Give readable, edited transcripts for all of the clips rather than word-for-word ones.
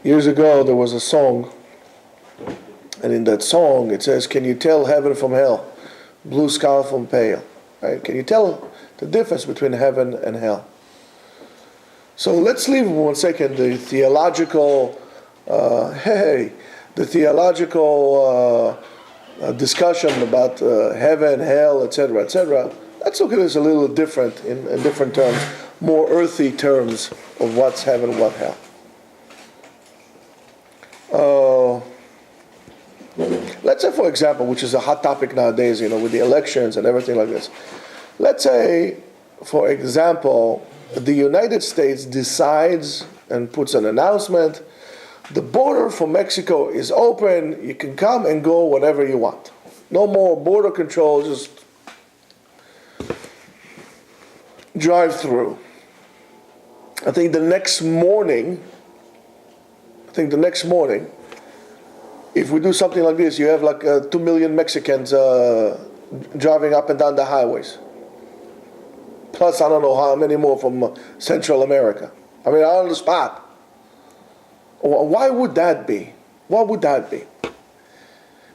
Years ago, there was a song, and in that song, it says, "Can you tell heaven from hell, blue sky from pale?" Right? Can you tell the difference between heaven and hell? So let's leave for 1 second the theological, the theological discussion about heaven, hell, etc., etc. Let's look at this a little different, in different terms, more earthy terms of what's heaven, what hell. Let's say, for example, which is a hot topic nowadays, with the elections and everything like this. Let's say, for example, the United States decides and puts an announcement, the border for Mexico is open, you can come and go whatever you want. No more border control, just drive through. I think the next morning, if we do something like this, you have like 2 million Mexicans driving up and down the highways. Plus, I don't know how many more from Central America. I mean, on the spot. Why would that be? What would that be?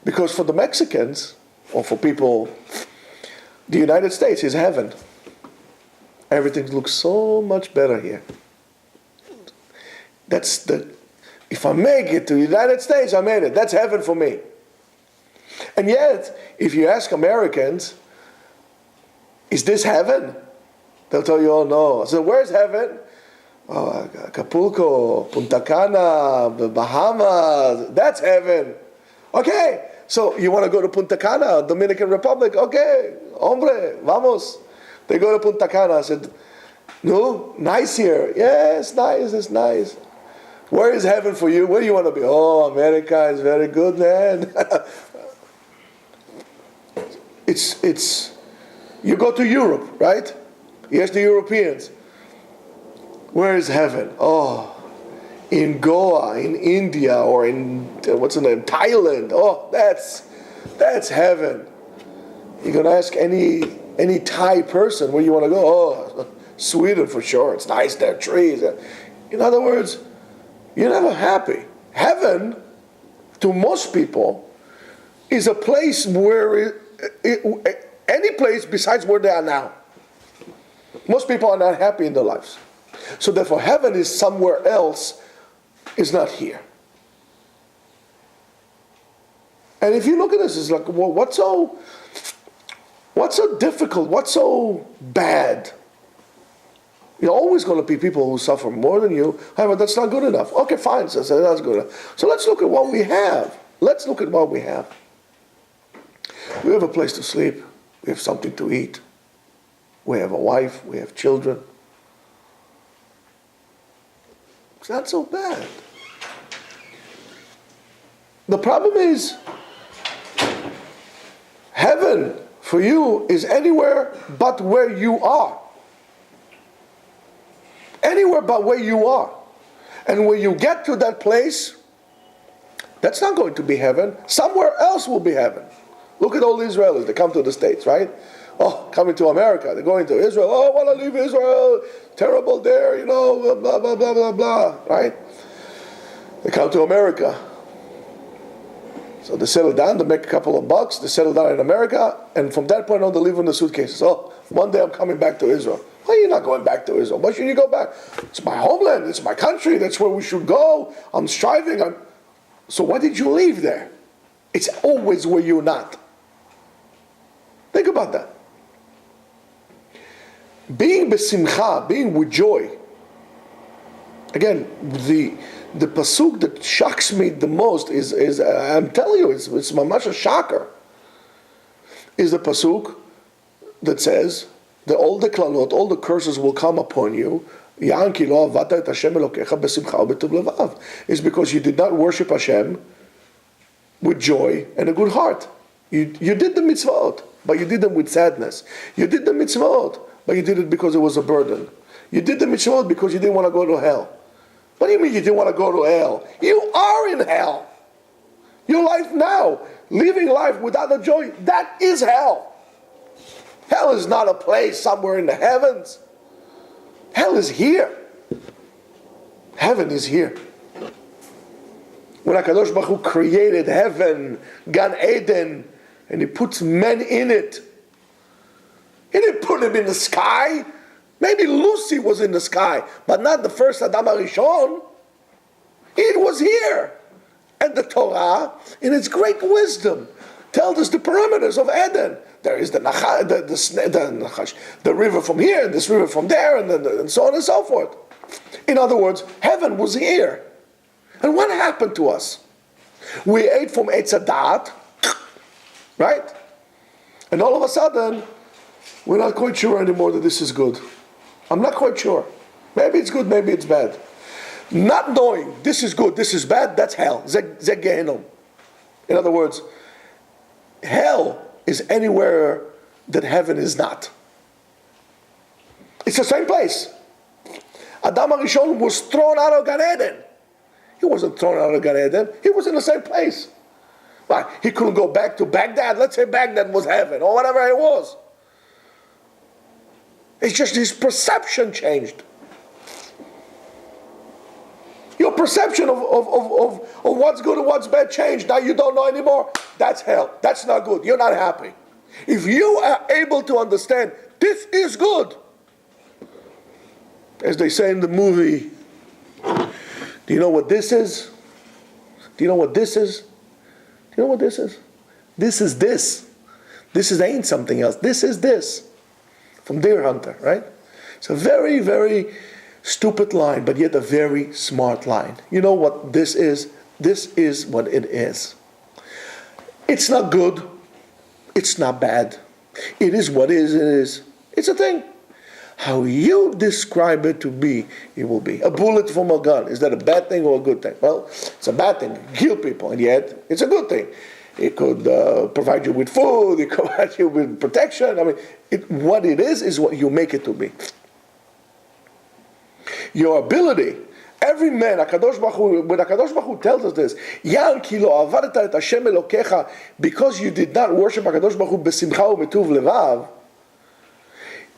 Because for the Mexicans, or for people, the United States is heaven. Everything looks so much better here. If I make it to the United States, I made it. That's heaven for me. And yet, if you ask Americans, is this heaven? They'll tell you, oh no. So where's heaven? Oh, Acapulco, Punta Cana, the Bahamas. That's heaven. Okay, so you want to go to Punta Cana, Dominican Republic? Okay, hombre, vamos. They go to Punta Cana. I said, no, nice here. Yes, nice, it's nice. Where is heaven for you? Where do you want to be? Oh, America is very good, man. It's. You go to Europe, right? Yes, the Europeans. Where is heaven? Oh, in Goa, in India, or in what's the name, Thailand. Oh, that's heaven. You're gonna ask any Thai person where you want to go. Oh, Sweden for sure. It's nice there, trees. In other words, you're never happy. Heaven, to most people, is a place where any place besides where they are now. Most people are not happy in their lives. So therefore, heaven is somewhere else, is not here. And if you look at this, it's like, well, what's so difficult? What's so bad? You're always going to be people who suffer more than you. However, that's not good enough. Okay, fine, so that's good enough. So let's look at what we have. We have a place to sleep. We have something to eat. We have a wife. We have children. It's not so bad. The problem is, heaven for you is anywhere but where you are. Anywhere but where you are. And when you get to that place, that's not going to be heaven. Somewhere else will be heaven. Look at all the Israelis. They come to the States, right? Oh, coming to America. They're going to Israel. Oh, I want to leave Israel. Terrible there, blah, blah, blah, blah, blah, blah, right? They come to America. So they settle down, they make a couple of bucks, they settle down in America, and from that point on, they live in the suitcases. Oh, one day I'm coming back to Israel. Why are you not going back to Israel? Why should you go back? It's my homeland, it's my country, that's where we should go. I'm striving. So why did you leave there? It's always where you're not. Think about that. Being besimcha, being with joy. Again, the pasuk that shocks me the most is I'm telling you, it's mamash a shocker. Is the pasuk that says that all the klalot, all the curses will come upon you. Is because you did not worship Hashem with joy and a good heart. You did the mitzvot, but you did them with sadness. You did the mitzvot, but you did it because it was a burden. You did the mitzvot because you didn't want to go to hell. What do you mean you didn't want to go to hell? You are in hell. Your life now, living life without the joy, that is hell. Hell is not a place somewhere in the heavens. Hell is here. Heaven is here. when HaKadosh Baruch Hu created heaven, Gan Eden, and He puts men in it. He didn't put him in the sky. Maybe Lucy was in the sky, but not the first Adam HaRishon. It was here. And the Torah, in its great wisdom, tells us the parameters of Eden. There is the river from here, and this river from there, and so on and so forth. In other words, heaven was here. And what happened to us? We ate from Eitz Hadat, right? And all of a sudden, we're not quite sure anymore that this is good. I'm not quite sure. Maybe it's good, maybe it's bad. Not knowing this is good, this is bad, that's hell. Ze Gehenom. In other words, hell is anywhere that heaven is not. It's the same place. Adam HaRishon was thrown out of Gan Eden. He wasn't thrown out of Gan Eden. He was in the same place. Why? He couldn't go back to Baghdad. Let's say Baghdad was heaven, or whatever it was. It's just his perception changed. Your perception of what's good and what's bad changed. Now you don't know anymore. That's hell. That's not good. You're not happy. If you are able to understand, this is good. As they say in the movie, do you know what this is? Do you know what this is? Do you know what this is? This is this. This ain't something else. This is this. From Deer Hunter, right? It's a very, very stupid line, but yet a very smart line. You know what this is? This is what it is. It's not good. It's not bad. It is what it is. It's a thing. How you describe it to be, it will be. A bullet from a gun, is that a bad thing or a good thing? Well, it's a bad thing. Kill people, and yet it's a good thing. It could provide you with food. It could provide you with protection. I mean, what it is what you make it to be. Your ability. Every man, HaKadosh Baruch Hu, when HaKadosh Baruch Hu tells us this, Yan ki lo avadta et Hashem Elokecha, because you did not worship HaKadosh Baruch Hu besimcha u'betuv levav,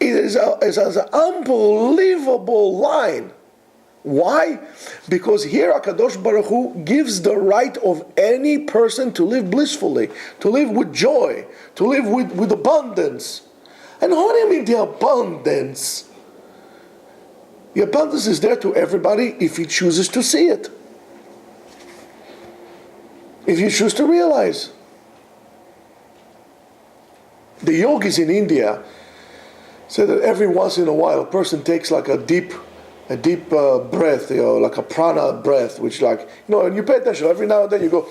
it is an unbelievable line. Why? Because here HaKadosh Baruch Hu gives the right of any person to live blissfully, to live with joy, to live with abundance. And what do you mean the abundance? The abundance is there to everybody if he chooses to see it. If you choose to realize. The yogis in India say that every once in a while a person takes like a deep breath, like a prana breath, which and you pay attention, every now and then you go,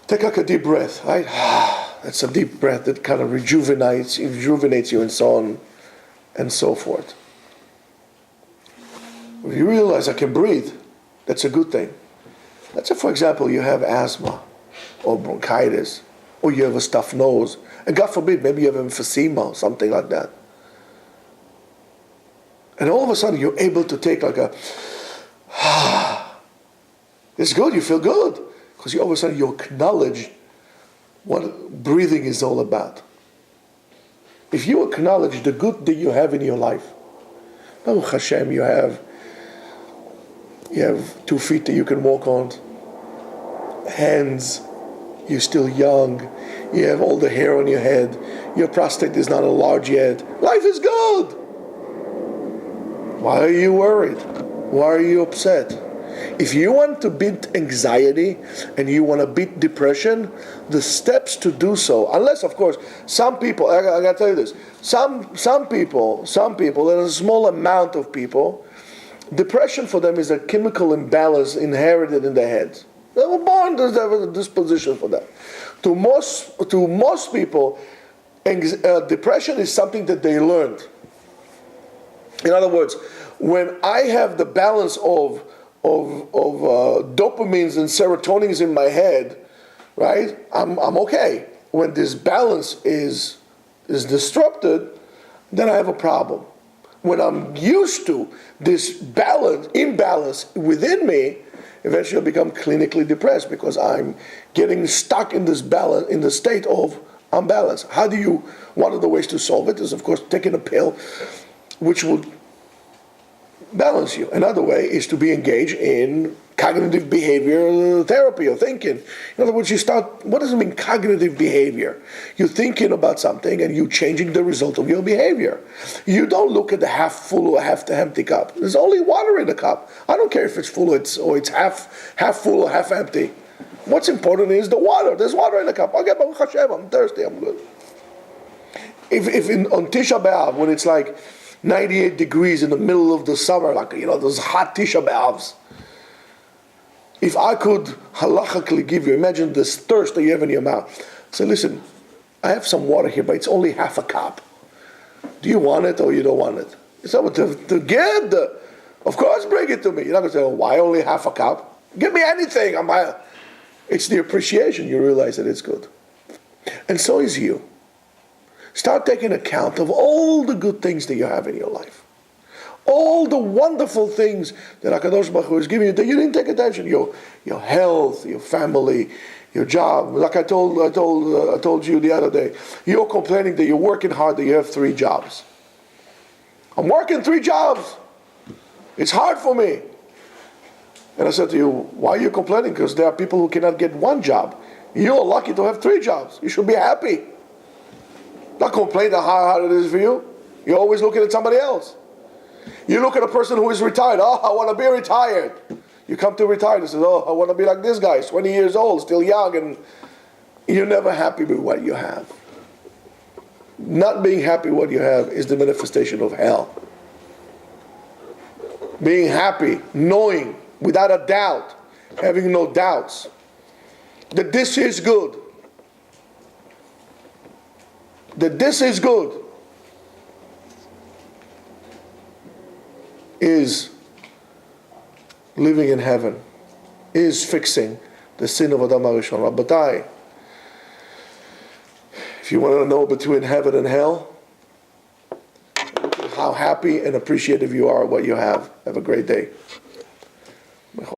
take like a deep breath, right? That's a deep breath that kind of rejuvenates you and so on and so forth. If you realize I can breathe, that's a good thing. Let's say, for example, you have asthma or bronchitis, or you have a stuffed nose, and God forbid, maybe you have emphysema or something like that. And all of a sudden you're able to take like a, it's good, you feel good. Because all of a sudden you acknowledge what breathing is all about. If you acknowledge the good that you have in your life, Baruch Hashem, you have 2 feet that you can walk on, hands, you're still young, you have all the hair on your head, your prostate is not enlarged yet, life is good. Why are you worried? Why are you upset? If you want to beat anxiety and you want to beat depression, the steps to do so, unless of course some people, I gotta tell you this, some people, there's a small amount of people, depression for them is a chemical imbalance inherited in their heads. They were born to have a disposition for that. To most people, depression is something that they learned. In other words, when I have the balance of dopamines and serotonins in my head, right? I'm okay. When this balance is disrupted, then I have a problem. When I'm used to this imbalance within me, eventually I become clinically depressed because I'm getting stuck in this balance, in the state of unbalance. One of the ways to solve it is, of course, taking a pill, which will balance you. Another way is to be engaged in cognitive behavior therapy or thinking. In other words, what does it mean, cognitive behavior? You're thinking about something and you're changing the result of your behavior. You don't look at the half full or half empty cup. There's only water in the cup. I don't care if it's full or it's half full or half empty. What's important is the water. There's water in the cup. Okay, Baruch Hashem, I'm thirsty, I'm good. If on Tisha B'Av, when it's like 98 degrees in the middle of the summer, like, those hot Tisha B'Avs, if I could halachically give you, imagine this thirst that you have in your mouth. Say, listen, I have some water here, but it's only half a cup. Do you want it or you don't want it? It's not to give of course bring it to me. You're not going to say, why only half a cup? Give me anything. It's the appreciation. You realize that it's good. And so is you. Start taking account of all the good things that you have in your life. All the wonderful things that HaKadosh Baruch Hu is giving you that you didn't take attention. Your health, your family, your job. Like I told you the other day, you're complaining that you're working hard, that you have 3 jobs. I'm working 3 jobs. It's hard for me. And I said to you, why are you complaining? Because there are people who cannot get 1 job. You're lucky to have 3 jobs. You should be happy. Not complain how hard it is for you. You're always looking at somebody else. You look at a person who is retired. Oh, I want to be retired. You come to retire and say, oh, I want to be like this guy, 20 years old, still young, and you're never happy with what you have. Not being happy with what you have is the manifestation of hell. Being happy, knowing, without a doubt, having no doubts, that this is good. That this is good. Is living in heaven, is fixing the sin of Adam HaRishon. Rabbatai, if you want to know between heaven and hell, look at how happy and appreciative you are what you have. Have a great day.